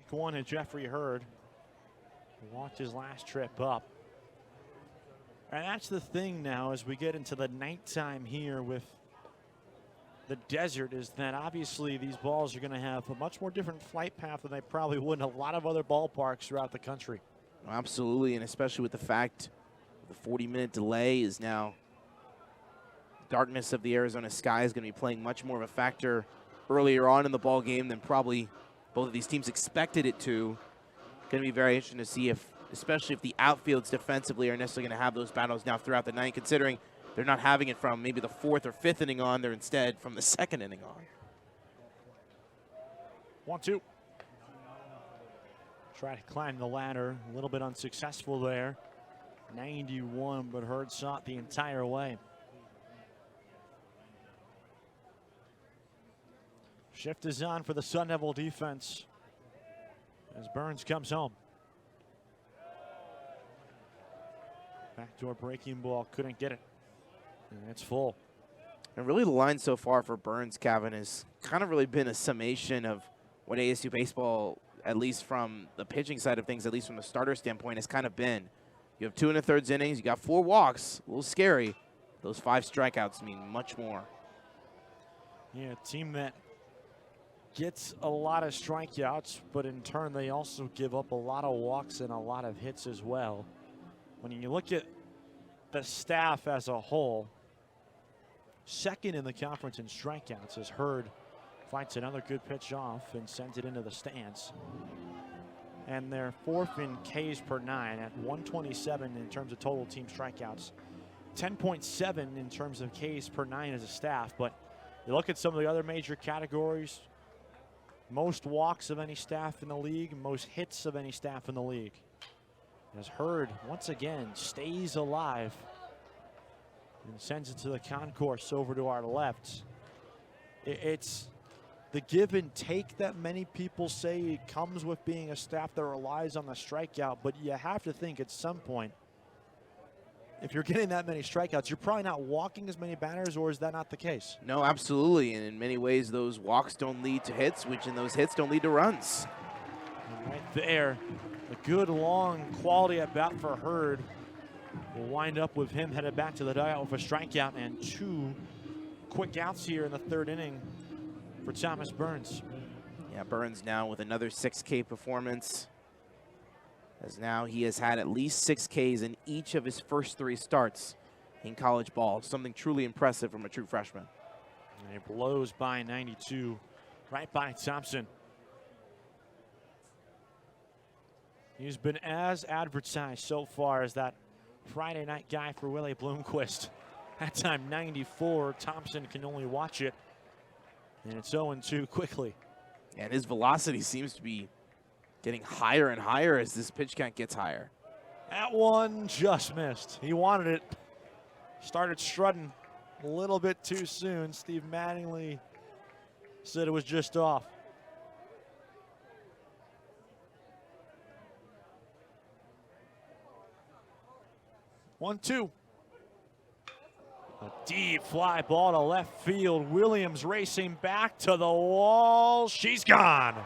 strike one to Jeffrey Hurd. Walked his last trip up. And that's the thing now as we get into the nighttime here with the desert, is that obviously these balls are going to have a much more different flight path than they probably would in a lot of other ballparks throughout the country. Absolutely, and especially with the fact the 40-minute delay is now darkness of the Arizona sky is going to be playing much more of a factor earlier on in the ball game than probably both of these teams expected it to. Going to be very interesting to see if, especially if the outfields defensively are necessarily going to have those battles now throughout the night, considering they're not having it from maybe the 4th or 5th inning on, they're instead from the 2nd inning on. 1-2. Try to climb the ladder, a little bit unsuccessful there. 91, but Hurd saw it the entire way. Shift is on for the Sun Devil defense as Burns comes home. Backdoor breaking ball, couldn't get it. And it's full. And really the line so far for Burns, Cavan, has kind of really been a summation of what ASU baseball, at least from the pitching side of things, at least from the starter standpoint, has kind of been. You have 2 1/3 innings, you got 4 walks, a little scary. Those 5 strikeouts mean much more. Yeah, a team that gets a lot of strikeouts, but in turn they also give up a lot of walks and a lot of hits as well. When you look at the staff as a whole, second in the conference in strikeouts as Hurd fights another good pitch off and sends it into the stands. And they're 4th in Ks per 9 at 127 in terms of total team strikeouts. 10.7 in terms of Ks per 9 as a staff. But you look at some of the other major categories, most walks of any staff in the league, most hits of any staff in the league. As Hurd once again stays alive and sends it to the concourse over to our left. It's the give and take that many people say comes with being a staff that relies on the strikeout, but you have to think at some point, if you're getting that many strikeouts, you're probably not walking as many batters, or is that not the case? No, absolutely, and in many ways those walks don't lead to hits, which in those hits don't lead to runs. And right there, a good long quality at bat for Hurd. We'll wind up with him headed back to the dugout with a strikeout and 2 quick outs here in the 3rd inning for Thomas Burns. Yeah, Burns now with another 6K performance, as now he has had at least 6 Ks in each of his first 3 starts in college ball. Something truly impressive from a true freshman. And he blows by 92, right by Thompson. He's been as advertised so far as that Friday night guy for Willie Bloomquist. That time 94, Thompson can only watch it. And it's 0-2 quickly. And his velocity seems to be getting higher and higher as this pitch count gets higher. That one just missed. He wanted it. Started strutting a little bit too soon. Steve Mattingly said it was just off. One, 2. A deep fly ball to left field. Williams racing back to the wall. She's gone.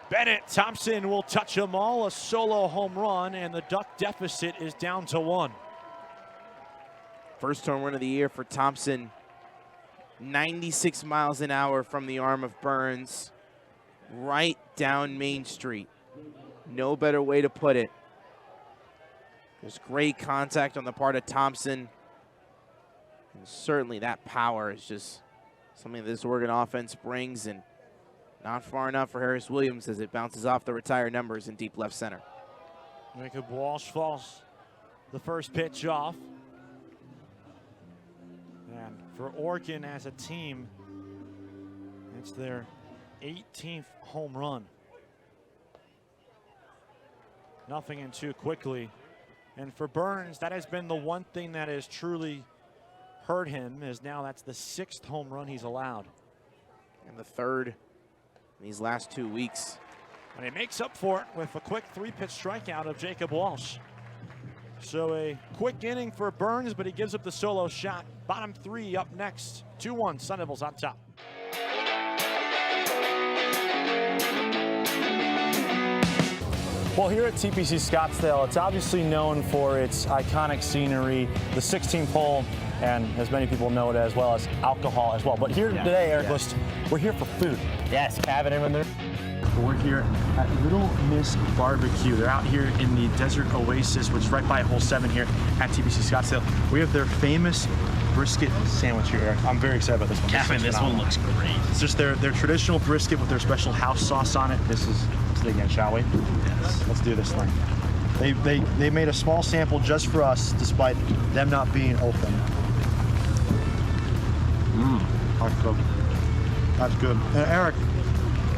Bennett Thompson will touch them all. A solo home run, and the Duck deficit is down to 1. First home run of the year for Thompson. 96 miles an hour from the arm of Burns. Right down Main Street. No better way to put it. There's great contact on the part of Thompson. And certainly that power is just something that this Oregon offense brings, and not far enough for Harris Williams as it bounces off the retired numbers in deep left center. Jacob Walsh falls the first pitch off. And for Oregon as a team, it's their 18th home run. 0-2 quickly. And for Burns, that has been the one thing that has truly hurt him, is now that's the 6th home run he's allowed. And the 3rd in these last 2 weeks. And he makes up for it with a quick 3-pitch strikeout of Jacob Walsh. So a quick inning for Burns, but he gives up the solo shot. Bottom 3 up next. 2-1, Sun Devils on top. Well, here at TPC Scottsdale, it's obviously known for its iconic scenery, the 16-hole, and as many people know it as well as alcohol as well. But here today, Eric, we're here for food. Yes, Cavan and they're We're here at Little Miss Barbecue. They're out here in the Desert Oasis, which is right by Hole 7 here at TPC Scottsdale. We have their famous brisket sandwich here, Eric. I'm very excited about this one. Cavan, this one looks great. It's just their traditional brisket with their special house sauce on it. Let's do it again, shall we? Yes. Let's do this thing. They made a small sample just for us, despite them not being open. That's good. That's good. And Eric,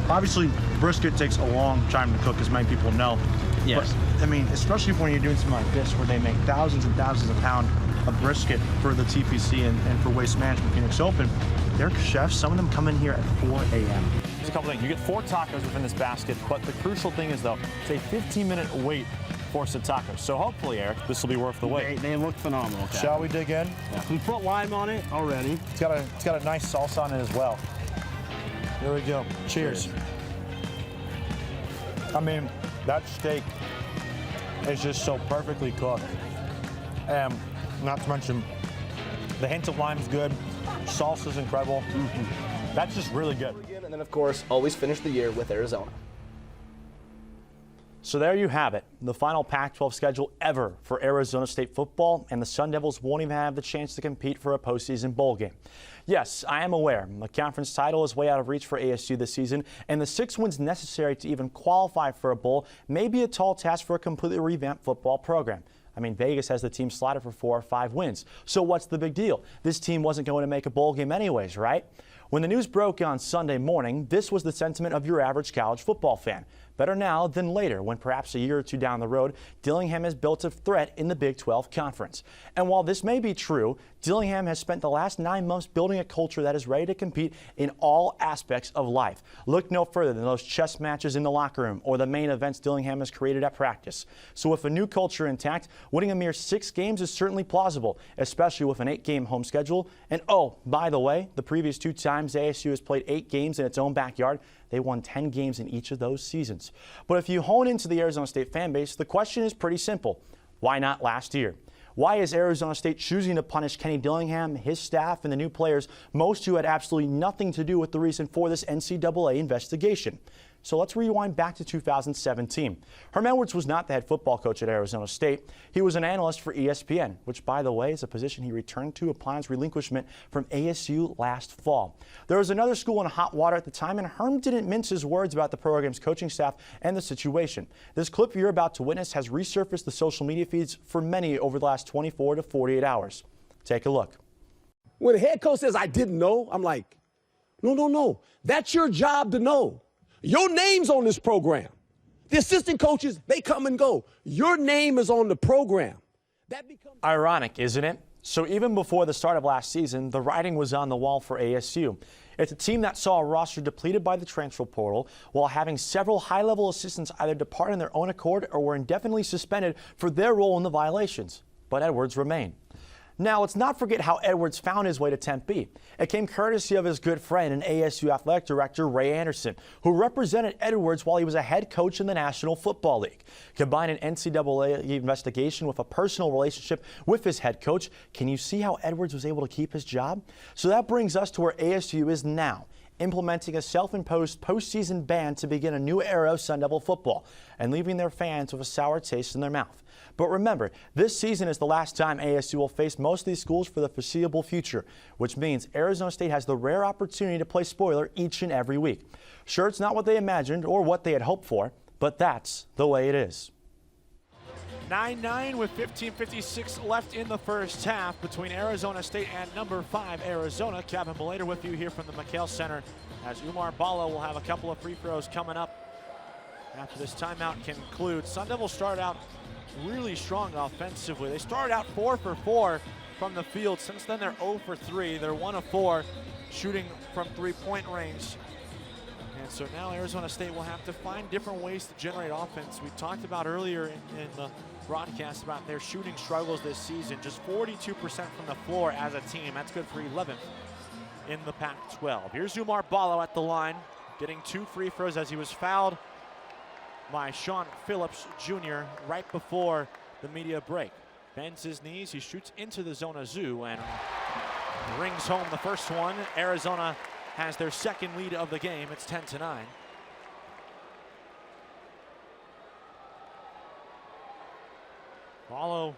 obviously brisket takes a long time to cook, as many people know. Yes. But, I mean, especially when you're doing something like this, where they make thousands and thousands of pounds of brisket for the TPC and for Waste Management Phoenix Open, their chefs, some of them come in here at 4 a.m. There's a couple things. You get 4 tacos within this basket, but the crucial thing is, though, it's a 15-minute wait for some tacos. So hopefully, Eric, this will be worth the wait. They look phenomenal, Cavan. Shall we dig in? Yeah. We put lime on it already. It's got a nice salsa on it as well. Here we go. Cheers. I mean, that steak is just so perfectly cooked. And not to mention, the hint of lime's good. Salsa's incredible. That's just really good. And then, of course, always finish the year with Arizona. So there you have it, the final Pac-12 schedule ever for Arizona State football, and the Sun Devils won't even have the chance to compete for a postseason bowl game. Yes, I am aware the conference title is way out of reach for ASU this season, and the 6 wins necessary to even qualify for a bowl may be a tall task for a completely revamped football program. I mean, Vegas has the team slotted for 4 or 5 wins. So what's the big deal? This team wasn't going to make a bowl game anyways, right? When the news broke on Sunday morning, this was the sentiment of your average college football fan. Better now than later, when perhaps a year or 2 down the road, Dillingham has built a threat in the Big 12 Conference. And while this may be true, Dillingham has spent the last 9 months building a culture that is ready to compete in all aspects of life. Look no further than those chess matches in the locker room or the main events Dillingham has created at practice. So with a new culture intact, winning a mere 6 games is certainly plausible, especially with an 8-game home schedule. And oh, by the way, the previous 2 times ASU has played 8 games in its own backyard, they won 10 games in each of those seasons. But if you hone into the Arizona State fan base, the question is pretty simple. Why not last year? Why is Arizona State choosing to punish Kenny Dillingham, his staff, and the new players, most who had absolutely nothing to do with the reason for this NCAA investigation? So let's rewind back to 2017. Herm Edwards was not the head football coach at Arizona State. He was an analyst for ESPN, which, by the way, is a position he returned to upon his relinquishment from ASU last fall. There was another school in hot water at the time, and Herm didn't mince his words about the program's coaching staff and the situation. This clip you're about to witness has resurfaced the social media feeds for many over the last 24 to 48 hours. Take a look. When the head coach says, I didn't know, I'm like, no. That's your job to know. Your name's on this program. The assistant coaches, they come and go. Your name is on the program. That becomes ironic, isn't it? So even before the start of last season, the writing was on the wall for ASU. It's a team that saw a roster depleted by the transfer portal while having several high-level assistants either depart on their own accord or were indefinitely suspended for their role in the violations. But Edwards remained. Now, let's not forget how Edwards found his way to Tempe. It came courtesy of his good friend and ASU athletic director, Ray Anderson, who represented Edwards while he was a head coach in the National Football League. Combine an NCAA investigation with a personal relationship with his head coach. Can you see how Edwards was able to keep his job? So that brings us to where ASU is now, implementing a self-imposed postseason ban to begin a new era of Sun Devil football and leaving their fans with a sour taste in their mouth. But remember, this season is the last time ASU will face most of these schools for the foreseeable future, which means Arizona State has the rare opportunity to play spoiler each and every week. Sure, it's not what they imagined or what they had hoped for, but that's the way it is. 9-9 with 15:56 left in the first half between Arizona State and number 5 Arizona. Cavan Malayter with you here from the McHale Center as Umar Bala will have a couple of free throws coming up after this timeout concludes. Sun Devils started out really strong offensively. They started out 4 for 4 from the field. Since then they're 0 for 3. They're 1 of 4 shooting from 3-point range. And so now Arizona State will have to find different ways to generate offense. We talked about earlier in the broadcast about their shooting struggles this season. Just 42% from the floor as a team. That's good for 11th in the Pac-12. Here's Umar Bala at the line, getting 2 free throws as he was fouled by Sean Phillips Jr. right before the media break. Bends his knees, he shoots into the Zona Zoo and rings home the first one. Arizona has their second lead of the game. It's 10-9. Paulo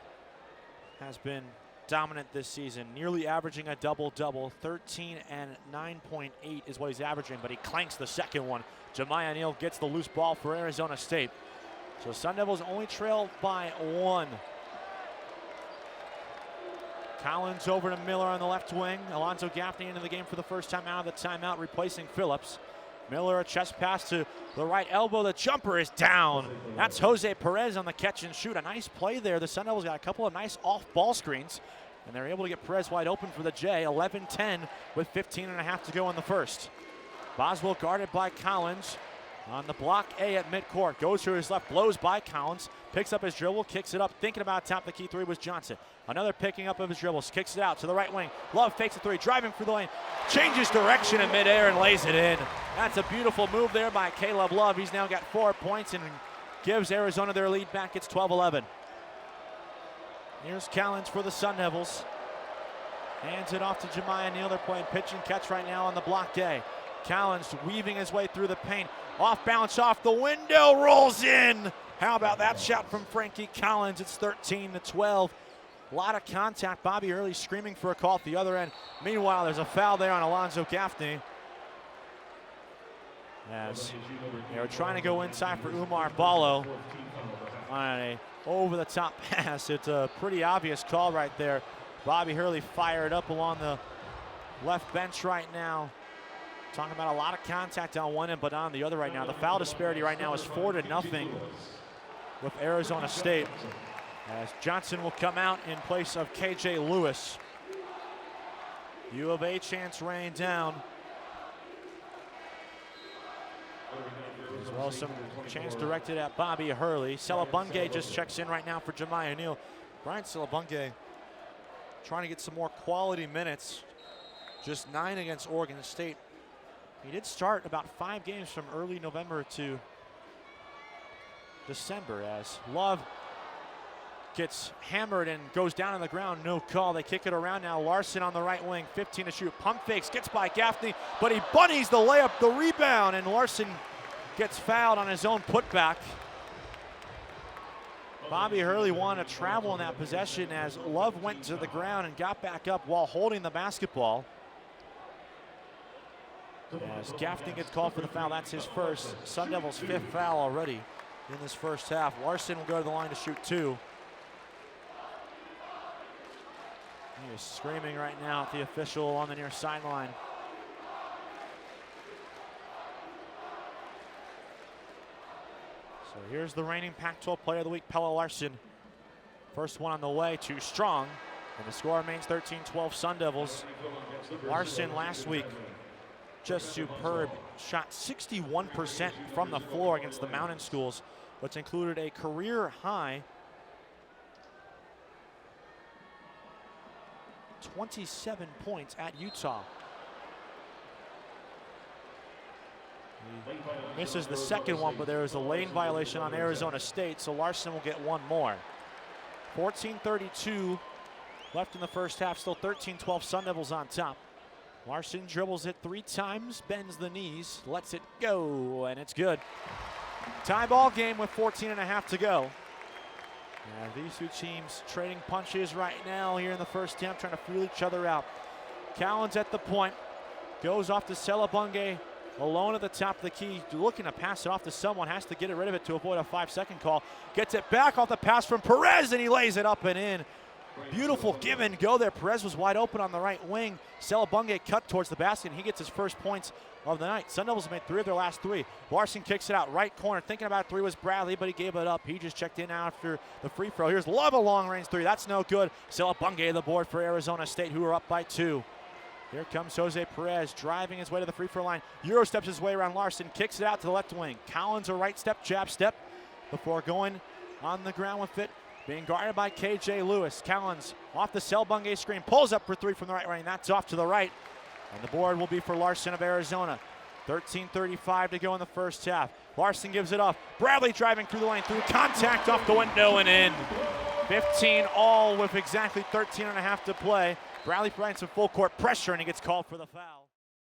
has been dominant this season, nearly averaging a double-double. 13 and 9.8 is what he's averaging, but he clanks the second one. Jemiah Neal gets the loose ball for Arizona State. So Sun Devils only trail by 1. Collins over to Miller on the left wing. Alonzo Gaffney into the game for the first time out of the timeout, replacing Phillips. Miller, a chest pass to the right elbow. The jumper is down. That's Jose Perez on the catch and shoot. A nice play there. The Sun Devils got a couple of nice off-ball screens, and they're able to get Perez wide open for the J. 11-10 with 15.5 to go in the first. Boswell guarded by Collins on the block A at midcourt. Goes to his left, blows by Collins, picks up his dribble, kicks it up. Thinking about top the key three was Johnson. Another picking up of his dribbles, kicks it out to the right wing. Love fakes a three, driving through the lane, changes direction in midair and lays it in. That's a beautiful move there by Caleb Love. He's now got 4 points and gives Arizona their lead back. It's 12-11. Here's Collins for the Sun Devils. Hands it off to Jemiah Neal. They're playing pitch and catch right now on the block A. Collins weaving his way through the paint. Off bounce, off the window, rolls in. How about that shot from Frankie Collins? It's 13-12. A lot of contact. Bobby Hurley screaming for a call at the other end. Meanwhile, there's a foul there on Alonzo Gaffney. As they were trying to go inside for Umar Ballo on a over-the-top pass. It's a pretty obvious call right there. Bobby Hurley fired up along the left bench right now. Talking about a lot of contact on one end, but on the other right now. The foul disparity right now is 4-0 with Arizona State, as Johnson will come out in place of KJ Lewis. U of A chants rain down, as well as some chants directed at Bobby Hurley. Celebunge just checks in right now for Jemiah Neal. Brian Celebunge trying to get some more quality minutes. Just 9 against Oregon State. He did start about 5 games from early November to December, as Love gets hammered and goes down on the ground. No call. They kick it around now. Larson on the right wing, 15 to shoot. Pump fakes, gets by Gaffney, but he bunnies the layup, the rebound, and Larson gets fouled on his own putback. Bobby Hurley wanted to travel in that possession as Love went to the ground and got back up while holding the basketball. As Gaffney gets called for the foul, that's his first. Sun Devils' 5th foul already in this first half. Larson will go to the line to shoot 2. He is screaming right now at the official on the near sideline. So here's the reigning Pac-12 Player of the Week, Pelle Larsson. First one on the way, too strong. And the score remains 13-12 Sun Devils. Larsson last week, just superb. Shot 61% from the floor against the Mountain Schools, which included a career high 27 points at Utah. He misses the second one, but there is a lane violation on Arizona State, so Larsson will get 1 more. 14:32 left in the first half, still 13-12 Sun Devils on top. Larsson dribbles it 3 times, bends the knees, lets it go, and it's good. Tie ball game with 14.5 to go. These two teams trading punches right now here in the first half, trying to feel each other out. Collins at the point, goes off to Celebunge, alone at the top of the key, looking to pass it off to someone, has to get rid of it to avoid a 5-second call. Gets it back off the pass from Perez, and he lays it up and in. Beautiful give and go there. Perez was wide open on the right wing. Celebunge cut towards the basket, and he gets his first points of the night. Sun Devils have made 3 of their last 3. Larson kicks it out right corner. Thinking about 3 was Bradley, but he gave it up. He just checked in after the free throw. Here's Love, a long-range 3. That's no good. Celebunge the board for Arizona State, who are up by 2. Here comes Jose Perez driving his way to the free throw line. Euro steps his way around Larson, kicks it out to the left wing. Collins a right step, jab step, before going on the ground with it. Being guarded by KJ Lewis. Collins off the Celebunge screen, pulls up for 3 from the right wing. That's off to the right. And the board will be for Larson of Arizona. 13:35 to go in the first half. Larson gives it up. Bradley driving through the lane, through contact off the window and in. 15 all with exactly 13 and a half to play. Bradley provides some full court pressure and he gets called for the foul.